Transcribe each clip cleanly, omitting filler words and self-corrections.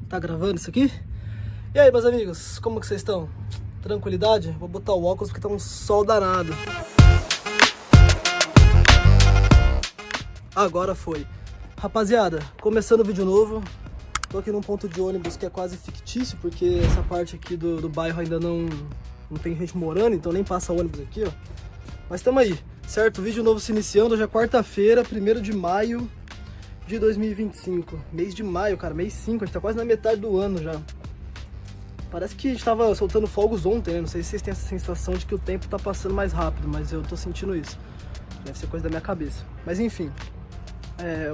Tá gravando isso aqui? E aí, meus amigos, como que vocês estão? Tranquilidade? Vou botar o óculos porque tá um sol danado. Agora foi. Rapaziada, começando o vídeo novo. Tô aqui num ponto de ônibus que é quase fictício, porque essa parte aqui do bairro ainda não tem gente morando, então nem passa ônibus aqui, ó. Mas tamo aí, certo? Vídeo novo se iniciando, hoje é quarta-feira, 1º de maio de 2025. Mês de maio, cara, mês 5, a gente tá quase na metade do ano já. Parece que a gente tava soltando fogos ontem, né? Não sei se vocês têm essa sensação de que o tempo tá passando mais rápido, mas eu tô sentindo isso. Deve ser coisa da minha cabeça. Mas enfim,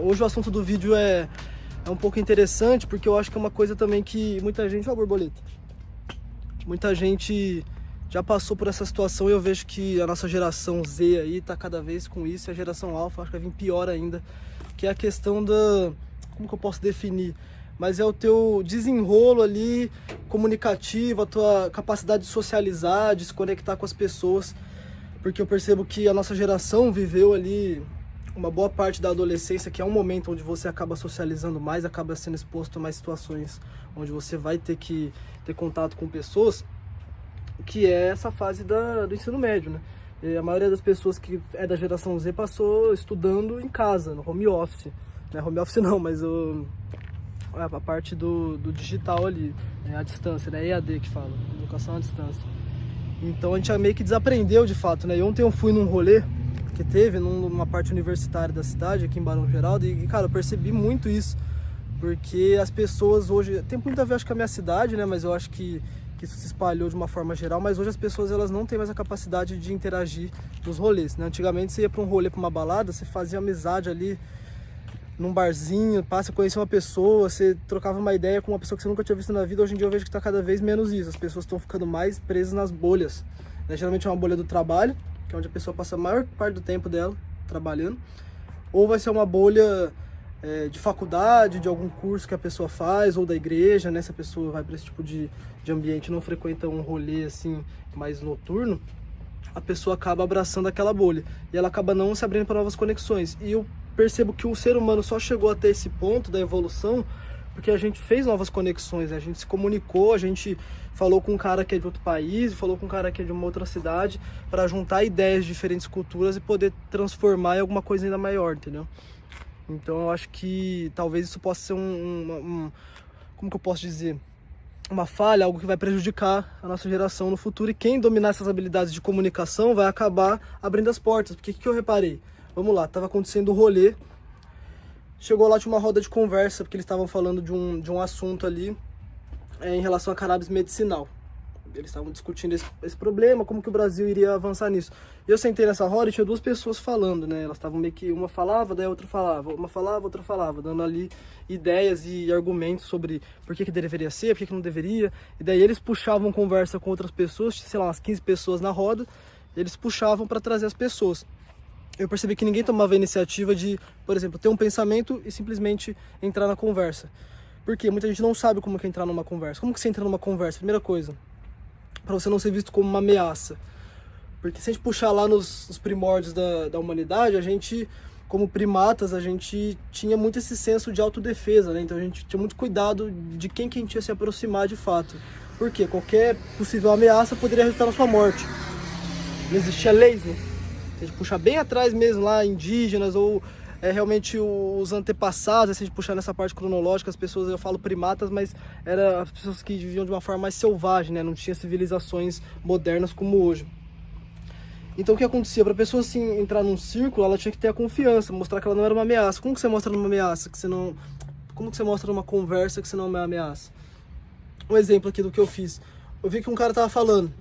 hoje o assunto do vídeo é um pouco interessante, porque eu acho que é uma coisa também que muita gente... Ó, borboleta. Muita gente já passou por essa situação e eu vejo que a nossa geração Z aí tá cada vez com isso, e a geração Alpha acho que vai vir pior ainda, que é a questão da... Como que eu posso definir? Mas é o teu desenrolo ali comunicativo, a tua capacidade de socializar, de se conectar com as pessoas, porque eu percebo que a nossa geração viveu ali uma boa parte da adolescência, que é um momento onde você acaba socializando mais, acaba sendo exposto a mais situações onde você vai ter que ter contato com pessoas, que é essa fase do ensino médio, né? E a maioria das pessoas que é da geração Z passou estudando em casa, no home office. Não é home office não, mas a parte do digital ali, a distância, né? EAD que fala, educação à distância. Então a gente meio que desaprendeu de fato, né? E ontem eu fui num rolê que teve numa parte universitária da cidade, aqui em Barão Geraldo, e cara, eu percebi muito isso, porque as pessoas hoje, tem muito a ver acho que com a minha cidade, né? Mas eu acho que isso se espalhou de uma forma geral, mas hoje as pessoas elas não têm mais a capacidade de interagir nos rolês, né? Antigamente você ia para um rolê, para uma balada, você fazia amizade ali num barzinho, conhecia uma pessoa, você trocava uma ideia com uma pessoa que você nunca tinha visto na vida. Hoje em dia eu vejo que está cada vez menos isso, as pessoas estão ficando mais presas nas bolhas, né? Geralmente é uma bolha do trabalho, que é onde a pessoa passa a maior parte do tempo dela trabalhando, ou vai ser uma bolha de faculdade, de algum curso que a pessoa faz, ou da igreja, né? Se a pessoa vai para esse tipo de ambiente, não frequenta um rolê assim mais noturno, a pessoa acaba abraçando aquela bolha e ela acaba não se abrindo para novas conexões. E eu percebo que o ser humano só chegou até esse ponto da evolução porque a gente fez novas conexões, né? A gente se comunicou, a gente falou com um cara que é de outro país, falou com um cara que é de uma outra cidade, para juntar ideias de diferentes culturas e poder transformar em alguma coisa ainda maior, entendeu? Então eu acho que talvez isso possa ser como que eu posso dizer? Uma falha, algo que vai prejudicar a nossa geração no futuro, e quem dominar essas habilidades de comunicação vai acabar abrindo as portas. Porque o que eu reparei? Vamos lá, estava acontecendo o rolê, chegou lá, tinha uma roda de conversa, porque eles estavam falando de um assunto ali em relação a cannabis medicinal. Eles estavam discutindo esse problema, como que o Brasil iria avançar nisso. Eu sentei nessa roda e tinha duas pessoas falando, né? Elas estavam meio que, uma falava, daí a outra falava, uma falava, outra falava, dando ali ideias e argumentos sobre por que deveria ser, por que não deveria. E daí eles puxavam conversa com outras pessoas, sei lá, umas 15 pessoas na roda, e eles puxavam para trazer as pessoas. Eu percebi que ninguém tomava a iniciativa de, por exemplo, ter um pensamento e simplesmente entrar na conversa. Por quê? Muita gente não sabe como que é entrar numa conversa. Como que você entra numa conversa? Primeira coisa, para você não ser visto como uma ameaça. Porque se a gente puxar lá nos primórdios da humanidade, a gente, como primatas, a gente tinha muito esse senso de autodefesa, né? Então a gente tinha muito cuidado de quem que a gente ia se aproximar de fato. Por quê? Qualquer possível ameaça poderia resultar na sua morte. Não existia leis, né? Se a gente puxar bem atrás mesmo, lá, indígenas ou realmente os antepassados, se a gente puxar nessa parte cronológica, as pessoas, eu falo primatas, mas eram as pessoas que viviam de uma forma mais selvagem, né? Não tinha civilizações modernas como hoje. Então o que acontecia? Para a pessoa assim, entrar num círculo, ela tinha que ter a confiança, mostrar que ela não era uma ameaça. Como que você mostra numa ameaça que você não... Como que você mostra numa conversa que você não é uma ameaça? Um exemplo aqui do que eu fiz. Eu vi que um cara tava falando.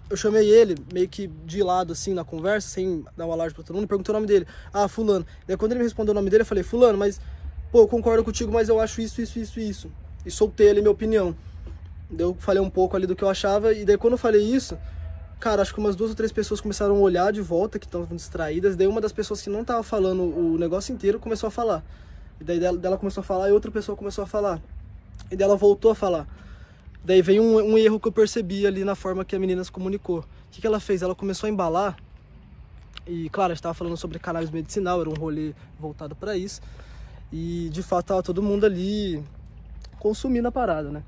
Eu chamei ele meio que de lado assim na conversa, sem dar um alarde para todo mundo, e perguntei o nome dele. Ah, fulano. Daí quando ele me respondeu o nome dele, eu falei, fulano, mas pô, eu concordo contigo, mas eu acho isso. E soltei ali minha opinião. Daí eu falei um pouco ali do que eu achava, e daí quando eu falei isso, cara, acho que umas 2 ou 3 pessoas começaram a olhar de volta, que estavam distraídas. Daí uma das pessoas que não tava falando o negócio inteiro começou a falar. E daí dela começou a falar e outra pessoa começou a falar. E daí ela voltou a falar. Daí veio um erro que eu percebi ali na forma que a menina se comunicou. O que ela fez? Ela começou a embalar. E claro, a gente estava falando sobre cannabis medicinal, era um rolê voltado para isso. E de fato estava todo mundo ali consumir na parada, né?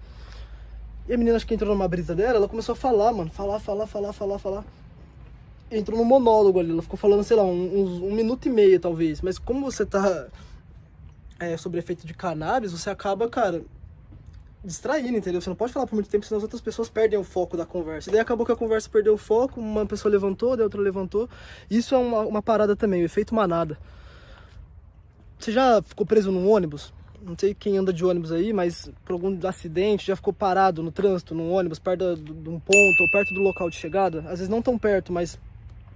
E a menina, acho que entrou numa brisa dela, ela começou a falar, mano, falar. Entrou num monólogo ali, ela ficou falando, sei lá, um minuto e meio, talvez. Mas como você tá sob efeito de cannabis, você acaba, cara, distraindo, entendeu? Você não pode falar por muito tempo, senão as outras pessoas perdem o foco da conversa. E daí acabou que a conversa perdeu o foco, uma pessoa levantou, daí outra levantou. Isso é uma parada também, o efeito manada. Você já ficou preso num ônibus? Não sei quem anda de ônibus aí, mas por algum acidente já ficou parado no trânsito, num ônibus, perto de um ponto ou perto do local de chegada? Às vezes não tão perto, mas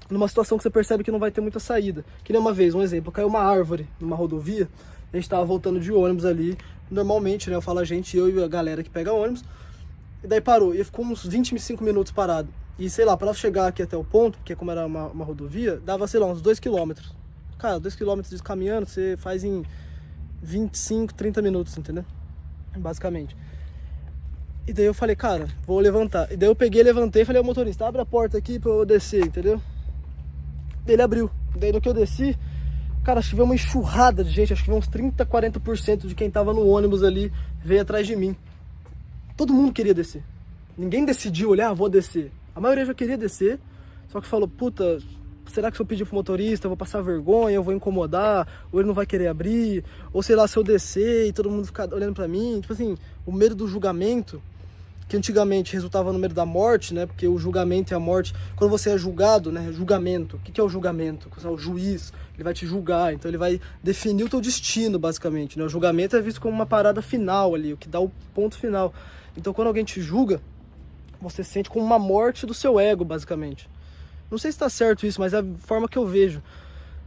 numa situação que você percebe que não vai ter muita saída. Que nem uma vez, um exemplo, caiu uma árvore numa rodovia, a gente tava voltando de ônibus ali, normalmente, né, eu falo a gente, eu e a galera que pega ônibus, e daí parou, e ficou uns 25 minutos parado. E sei lá, para chegar aqui até o ponto, porque como era uma rodovia, dava, sei lá, uns 2 km. Cara, 2 km caminhando, você faz em 25, 30 minutos, entendeu? Basicamente. E daí eu falei, cara, vou levantar. E daí eu peguei, levantei e falei ao motorista, abre a porta aqui pra eu descer, entendeu? Ele abriu. Daí no que eu desci, cara, acho que veio uma enxurrada de gente, acho que veio uns 30, 40% de quem tava no ônibus ali, veio atrás de mim. Todo mundo queria descer. Ninguém decidiu, olhar, vou descer. A maioria já queria descer, só que falou, puta, será que se eu pedir pro motorista, eu vou passar vergonha, eu vou incomodar, ou ele não vai querer abrir, ou sei lá, se eu descer e todo mundo ficar olhando pra mim. Tipo assim, o medo do julgamento, que antigamente resultava no medo da morte, né? Porque o julgamento e a morte, quando você é julgado, né? Julgamento. O que é o julgamento? O juiz, ele vai te julgar, então ele vai definir o teu destino, basicamente, né? O julgamento é visto como uma parada final ali, o que dá o ponto final. Então quando alguém te julga, você sente como uma morte do seu ego, basicamente. Não sei se tá certo isso, mas é a forma que eu vejo.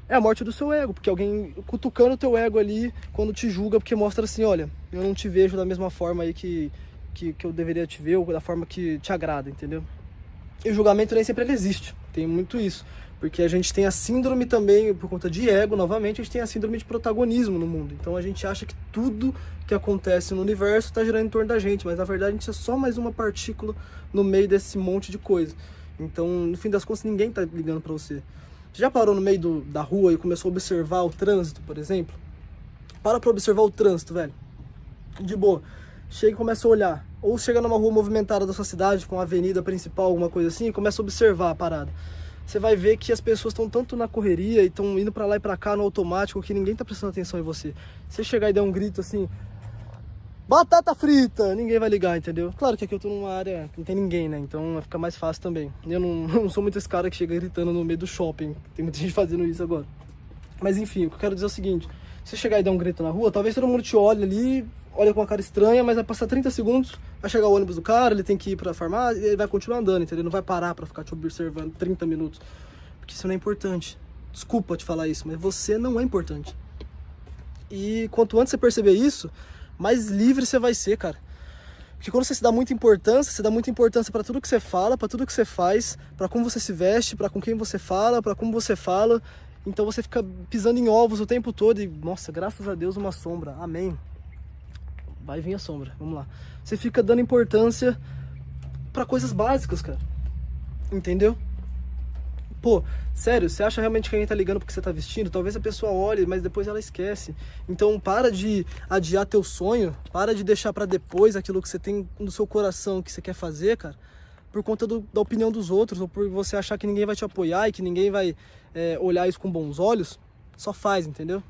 É a morte do seu ego, porque alguém cutucando o teu ego ali quando te julga, porque mostra assim, olha, eu não te vejo da mesma forma aí que eu deveria te ver, ou da forma que te agrada, entendeu? E o julgamento nem sempre ele existe, tem muito isso. Porque a gente tem a síndrome também, por conta de ego, novamente, a gente tem a síndrome de protagonismo no mundo. Então a gente acha que tudo que acontece no universo está girando em torno da gente, mas na verdade a gente é só mais uma partícula no meio desse monte de coisa. Então, no fim das contas, ninguém tá ligando pra você. Você já parou no meio da rua e começou a observar o trânsito, por exemplo? Para pra observar o trânsito, velho. De boa. Chega e começa a olhar. Ou chega numa rua movimentada da sua cidade, com uma avenida principal, alguma coisa assim, e começa a observar a parada. Você vai ver que as pessoas estão tanto na correria e estão indo pra lá e pra cá no automático que ninguém tá prestando atenção em você. Se você chegar e der um grito assim, batata frita, ninguém vai ligar, entendeu? Claro que aqui eu tô numa área que não tem ninguém, né? Então fica mais fácil também. Eu não sou muito esse cara que chega gritando no meio do shopping. Tem muita gente fazendo isso agora. Mas enfim, o que eu quero dizer é o seguinte. Se você chegar e der um grito na rua, talvez todo mundo te olhe ali, olha com uma cara estranha, mas vai passar 30 segundos, vai chegar o ônibus do cara, ele tem que ir pra farmácia e ele vai continuar andando, entendeu? Não vai parar pra ficar te observando 30 minutos. Porque isso não é importante. Desculpa te falar isso, mas você não é importante. E quanto antes você perceber isso, mais livre você vai ser, cara. Porque quando você se dá muita importância, você dá muita importância pra tudo que você fala, pra tudo que você faz, pra como você se veste, pra com quem você fala, pra como você fala. Então você fica pisando em ovos o tempo todo e, nossa, graças a Deus, uma sombra. Amém. Vai vir a sombra, vamos lá. Você fica dando importância pra coisas básicas, cara. Entendeu? Pô, sério, você acha realmente que alguém tá ligando porque você tá vestindo? Talvez a pessoa olhe, mas depois ela esquece. Então para de adiar teu sonho, para de deixar pra depois aquilo que você tem no seu coração que você quer fazer, cara, por conta da opinião dos outros, ou por você achar que ninguém vai te apoiar e que ninguém vai olhar isso com bons olhos. Só faz, entendeu?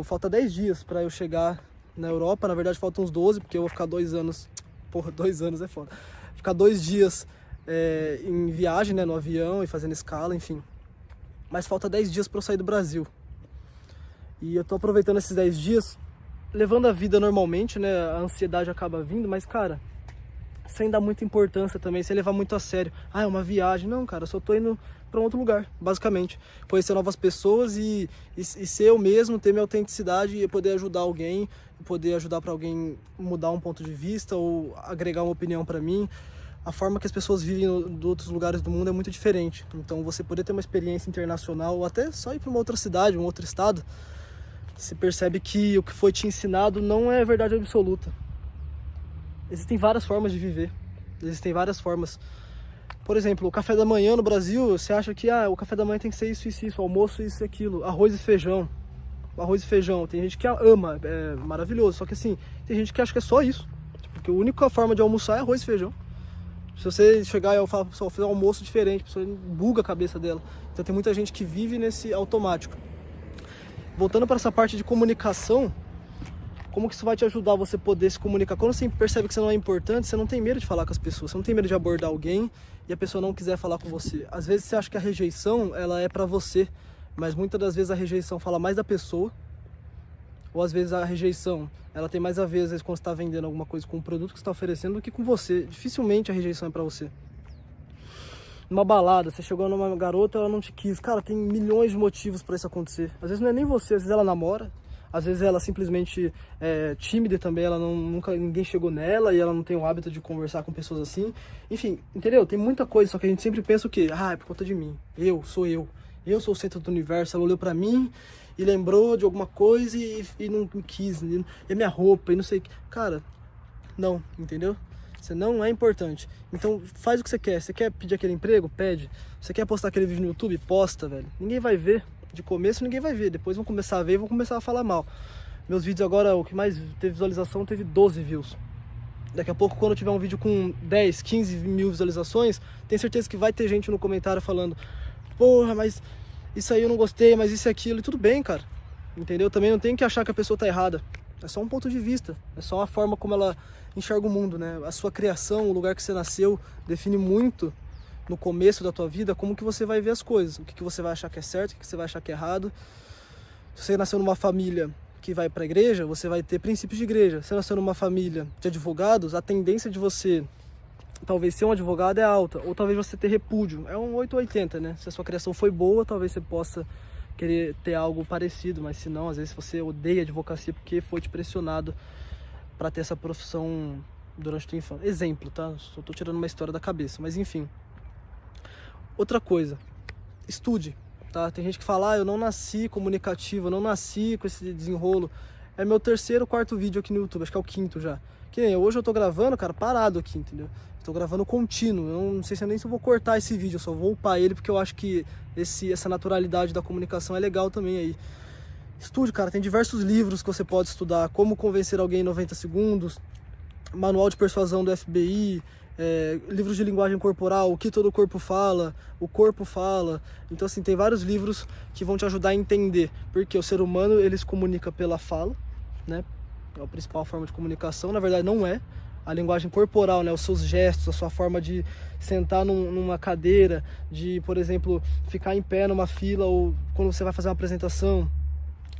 Falta 10 dias pra eu chegar na Europa, na verdade faltam uns 12, porque eu vou ficar 2 anos, porra, 2 anos é foda. Ficar 2 dias em viagem, né, no avião e fazendo escala, enfim. Mas falta 10 dias para eu sair do Brasil. E eu tô aproveitando esses 10 dias, levando a vida normalmente, né, a ansiedade acaba vindo, mas, cara, sem dar muita importância também, sem levar muito a sério. Ah, é uma viagem. Não, cara, eu só tô indo pra um outro lugar, basicamente. Conhecer novas pessoas e ser eu mesmo, ter minha autenticidade e poder ajudar alguém, poder ajudar pra alguém mudar um ponto de vista ou agregar uma opinião pra mim. A forma que as pessoas vivem em outros lugares do mundo é muito diferente. Então você poder ter uma experiência internacional ou até só ir para uma outra cidade, um outro estado, você percebe que o que foi te ensinado não é verdade absoluta. Existem várias formas de viver. Existem várias formas. Por exemplo, o café da manhã no Brasil, você acha que o café da manhã tem que ser isso, isso, isso, o almoço, isso e aquilo, arroz e feijão. arroz e feijão. Tem gente que ama, é maravilhoso. Só que assim, tem gente que acha que é só isso. Porque a única forma de almoçar é arroz e feijão. Se você chegar e falar, pessoal, fazer um almoço diferente, a pessoa buga a cabeça dela. Então tem muita gente que vive nesse automático. Voltando para essa parte de comunicação, como que isso vai te ajudar você poder se comunicar? Quando você percebe que você não é importante, você não tem medo de falar com as pessoas, você não tem medo de abordar alguém e a pessoa não quiser falar com você. Às vezes você acha que a rejeição, ela é para você, mas muitas das vezes a rejeição fala mais da pessoa, ou às vezes a rejeição, ela tem mais a ver, às vezes, quando você está vendendo alguma coisa com um produto que você está oferecendo do que com você. Dificilmente a rejeição é para você. Numa balada, você chegou numa garota, ela não te quis. Cara, tem milhões de motivos para isso acontecer. Às vezes não é nem você, às vezes ela namora, às vezes ela simplesmente é tímida também, ela ninguém chegou nela e ela não tem o hábito de conversar com pessoas assim. Enfim, entendeu? Tem muita coisa, só que a gente sempre pensa o quê? Ah, é por conta de mim. Eu sou o centro do universo. Ela olhou pra mim e lembrou de alguma coisa e não me quis, e a minha roupa e não sei o que. Cara, não, entendeu? Você não é importante. Então faz o que você quer. Você quer pedir aquele emprego? Pede. Você quer postar aquele vídeo no YouTube? Posta, velho. Ninguém vai ver. De começo ninguém vai ver. Depois vão começar a ver e vão começar a falar mal. Meus vídeos agora, o que mais teve visualização, teve 12 views. Daqui a pouco, quando eu tiver um vídeo com 10, 15 mil visualizações, tenho certeza que vai ter gente no comentário falando: porra, mas isso aí eu não gostei, mas isso e aquilo. E tudo bem, cara. Entendeu? Também não tem que achar que a pessoa tá errada. É só um ponto de vista. É só a forma como ela enxerga o mundo, né? A sua criação, o lugar que você nasceu, define muito no começo da tua vida como que você vai ver as coisas. O que você vai achar que é certo, o que você vai achar que é errado. Se você nasceu numa família que vai para a igreja, você vai ter princípios de igreja. Se você nasceu numa família de advogados, a tendência de você talvez ser um advogado é alta, ou talvez você ter repúdio. É um 880, né? Se a sua criação foi boa, talvez você possa querer ter algo parecido, mas se não, às vezes você odeia a advocacia porque foi te pressionado para ter essa profissão durante a tua infância. Exemplo, tá? Só tô tirando uma história da cabeça, mas enfim. Outra coisa, estude, tá? Tem gente que fala, eu não nasci comunicativo, eu não nasci com esse desenrolo. É meu terceiro, quarto vídeo aqui no YouTube, acho que é o quinto já. Que nem hoje eu tô gravando, cara, parado aqui, entendeu? Tô gravando contínuo, eu não sei nem se eu vou cortar esse vídeo, eu só vou upar ele porque eu acho que essa naturalidade da comunicação é legal também aí. Estude, cara, tem diversos livros que você pode estudar, Como Convencer Alguém em 90 Segundos, Manual de Persuasão do FBI, livros de linguagem corporal, O que Todo Corpo Fala, O Corpo Fala. Então assim, tem vários livros que vão te ajudar a entender, porque o ser humano, ele se comunica pela fala, né? É a principal forma de comunicação, na verdade não é. A linguagem corporal, né, os seus gestos, a sua forma de sentar numa cadeira, de, por exemplo, ficar em pé numa fila ou quando você vai fazer uma apresentação,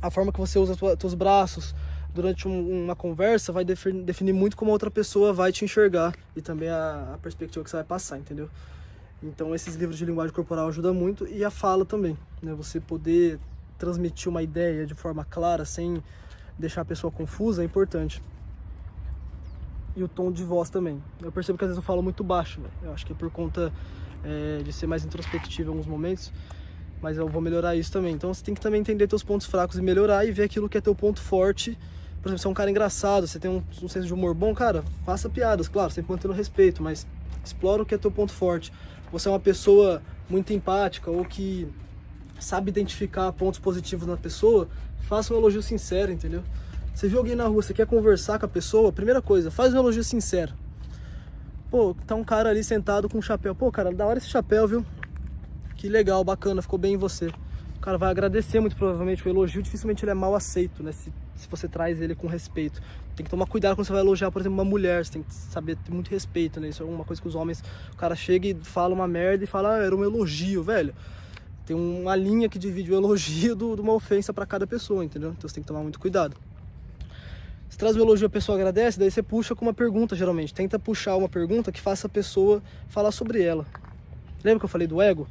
a forma que você usa os seus braços durante uma conversa vai definir muito como a outra pessoa vai te enxergar e também a perspectiva que você vai passar, entendeu? Então esses livros de linguagem corporal ajudam muito e a fala também, né? Você poder transmitir uma ideia de forma clara, sem deixar a pessoa confusa, é importante. E o tom de voz também. Eu percebo que às vezes eu falo muito baixo, né? Eu acho que é por conta de ser mais introspectivo em alguns momentos, mas eu vou melhorar isso também. Então você tem que também entender teus pontos fracos e melhorar e ver aquilo que é teu ponto forte. Por exemplo, você é um cara engraçado, você tem um senso de humor bom, cara, faça piadas, claro, sempre mantendo respeito, mas explora o que é teu ponto forte. Você é uma pessoa muito empática ou que sabe identificar pontos positivos na pessoa, faça um elogio sincero, entendeu? Você viu alguém na rua, você quer conversar com a pessoa, primeira coisa, faz um elogio sincero. Pô, tá um cara ali sentado com um chapéu. Pô, cara, da hora esse chapéu, viu? Que legal, bacana, ficou bem em você. O cara vai agradecer muito provavelmente o elogio, dificilmente ele é mal aceito, né? Se você traz ele com respeito. Tem que tomar cuidado quando você vai elogiar, por exemplo, uma mulher, você tem que saber ter muito respeito, né? Isso é uma coisa que os homens, o cara chega e fala uma merda e fala, era um elogio, velho. Tem uma linha que divide o elogio de uma ofensa pra cada pessoa, entendeu? Então você tem que tomar muito cuidado. Você traz o elogio, a pessoa agradece, daí você puxa com uma pergunta, geralmente. Tenta puxar uma pergunta que faça a pessoa falar sobre ela. Lembra que eu falei do ego?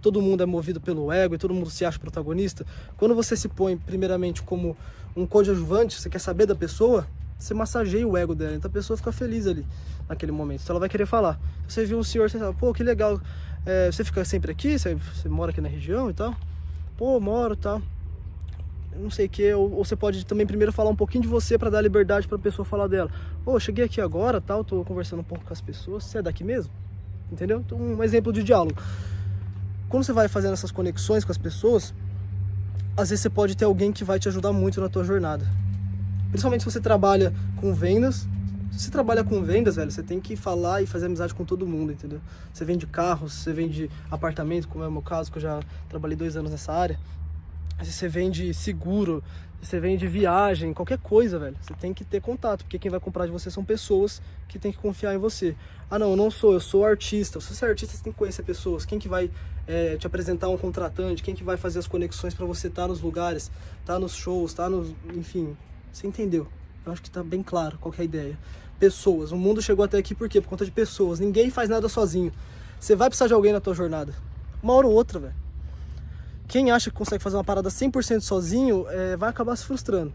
Todo mundo é movido pelo ego e todo mundo se acha protagonista. Quando você se põe, primeiramente, como um coadjuvante, você quer saber da pessoa, você massageia o ego dela. Então a pessoa fica feliz ali, naquele momento. Então ela vai querer falar. Você viu um senhor, você fala, pô, que legal. Você fica sempre aqui? Você mora aqui na região e tal? Pô, moro e tal. Não sei o que, ou você pode também primeiro falar um pouquinho de você para dar liberdade para a pessoa falar dela. Pô, cheguei aqui agora, tal, tô conversando um pouco com as pessoas, você é daqui mesmo? Entendeu? Então, um exemplo de diálogo. Quando você vai fazendo essas conexões com as pessoas, às vezes você pode ter alguém que vai te ajudar muito na tua jornada. Principalmente se você trabalha com vendas. Se você trabalha com vendas, velho, você tem que falar e fazer amizade com todo mundo, entendeu? Você vende carros, você vende apartamento, como é o meu caso, que eu já trabalhei 2 anos nessa área. Você vende seguro, você vende viagem, qualquer coisa, velho. Você tem que ter contato, porque quem vai comprar de você são pessoas que tem que confiar em você. Ah, não, eu não sou, eu sou artista. Se você é artista, você tem que conhecer pessoas. Quem que vai te apresentar um contratante, quem que vai fazer as conexões para você estar nos lugares, estar nos shows, estar nos... Enfim, você entendeu? Eu acho que tá bem claro qual que é a ideia. Pessoas. O mundo chegou até aqui por quê? Por conta de pessoas. Ninguém faz nada sozinho. Você vai precisar de alguém na tua jornada. Uma hora ou outra, velho. Quem acha que consegue fazer uma parada 100% sozinho, vai acabar se frustrando.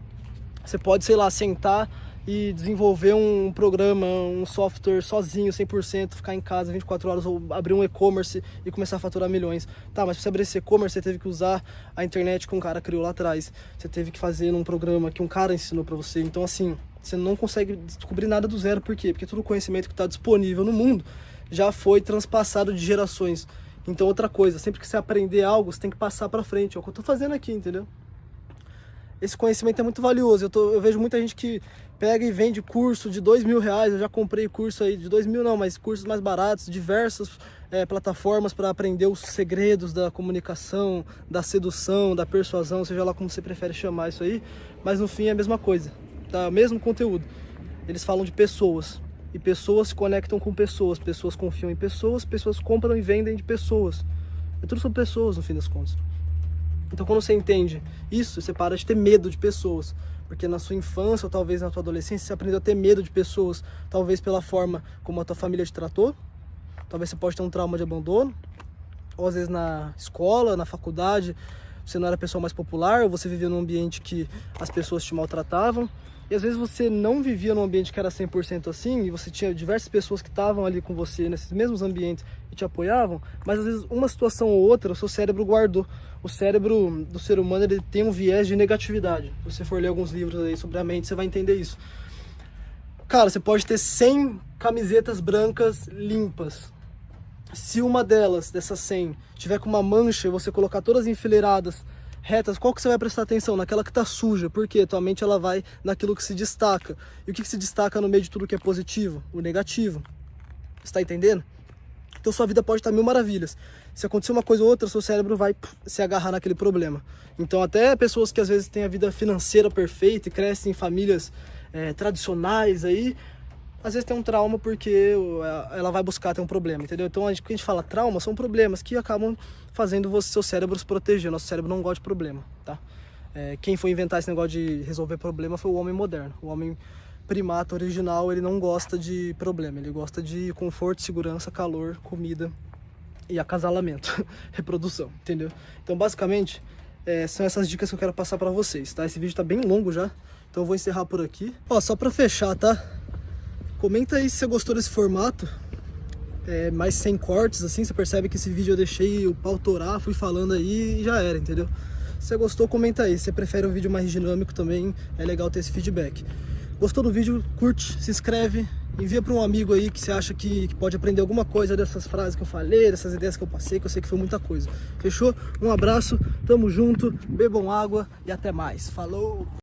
Você pode, sei lá, sentar e desenvolver um programa, um software sozinho, 100%, ficar em casa 24 horas ou abrir um e-commerce e começar a faturar milhões. Tá, mas pra você abrir esse e-commerce, você teve que usar a internet que um cara criou lá atrás. Você teve que fazer num programa que um cara ensinou pra você. Então, assim, você não consegue descobrir nada do zero. Por quê? Porque todo o conhecimento que está disponível no mundo já foi transpassado de gerações. Então, outra coisa, sempre que você aprender algo, você tem que passar pra frente. É o que eu tô fazendo aqui, entendeu? Esse conhecimento é muito valioso. Eu vejo muita gente que pega e vende curso de R$2.000. Eu já comprei curso aí de 2.000 não, mas cursos mais baratos, diversas plataformas para aprender os segredos da comunicação, da sedução, da persuasão, seja lá como você prefere chamar isso aí. Mas no fim é a mesma coisa, tá? O mesmo conteúdo. Eles falam de pessoas. E pessoas se conectam com pessoas, pessoas confiam em pessoas, pessoas compram e vendem de pessoas. É tudo sobre pessoas, no fim das contas. Então, quando você entende isso, você para de ter medo de pessoas. Porque na sua infância, ou talvez na tua adolescência, você aprendeu a ter medo de pessoas. Talvez pela forma como a tua família te tratou. Talvez você pode ter um trauma de abandono. Ou às vezes na escola, na faculdade, você não era a pessoa mais popular, ou você vivia num ambiente que as pessoas te maltratavam. E às vezes você não vivia num ambiente que era 100% assim, e você tinha diversas pessoas que estavam ali com você nesses mesmos ambientes e te apoiavam, mas às vezes uma situação ou outra o seu cérebro guardou. O cérebro do ser humano, ele tem um viés de negatividade. Se você for ler alguns livros aí sobre a mente, você vai entender isso. Cara, você pode ter 100 camisetas brancas limpas. Se uma delas, dessas 100, tiver com uma mancha e você colocar todas enfileiradas, retas, qual que você vai prestar atenção? Naquela que tá suja. Por quê? Tua mente ela vai naquilo que se destaca. E o que se destaca no meio de tudo que é positivo? O negativo. Você tá entendendo? Então sua vida pode estar 1000 maravilhas. Se acontecer uma coisa ou outra, seu cérebro vai se agarrar naquele problema. Então até pessoas que às vezes têm a vida financeira perfeita e crescem em famílias tradicionais aí, às vezes tem um trauma porque ela vai buscar ter um problema, entendeu? Então, quando a gente fala trauma, são problemas que acabam fazendo seu cérebro se proteger. Nosso cérebro não gosta de problema, tá? Quem foi inventar esse negócio de resolver problema foi o homem moderno. O homem primata original, ele não gosta de problema. Ele gosta de conforto, segurança, calor, comida e acasalamento, reprodução, entendeu? Então, basicamente, são essas dicas que eu quero passar pra vocês, tá? Esse vídeo tá bem longo já, então eu vou encerrar por aqui. Ó, só pra fechar, tá? Comenta aí se você gostou desse formato, mais sem cortes, assim, você percebe que esse vídeo eu deixei o pau torar, fui falando aí e já era, entendeu? Se você gostou, comenta aí. Se você prefere um vídeo mais dinâmico também, é legal ter esse feedback. Gostou do vídeo? Curte, se inscreve, envia para um amigo aí que você acha que pode aprender alguma coisa dessas frases que eu falei, dessas ideias que eu passei, que eu sei que foi muita coisa. Fechou? Um abraço, tamo junto, bebam água e até mais. Falou!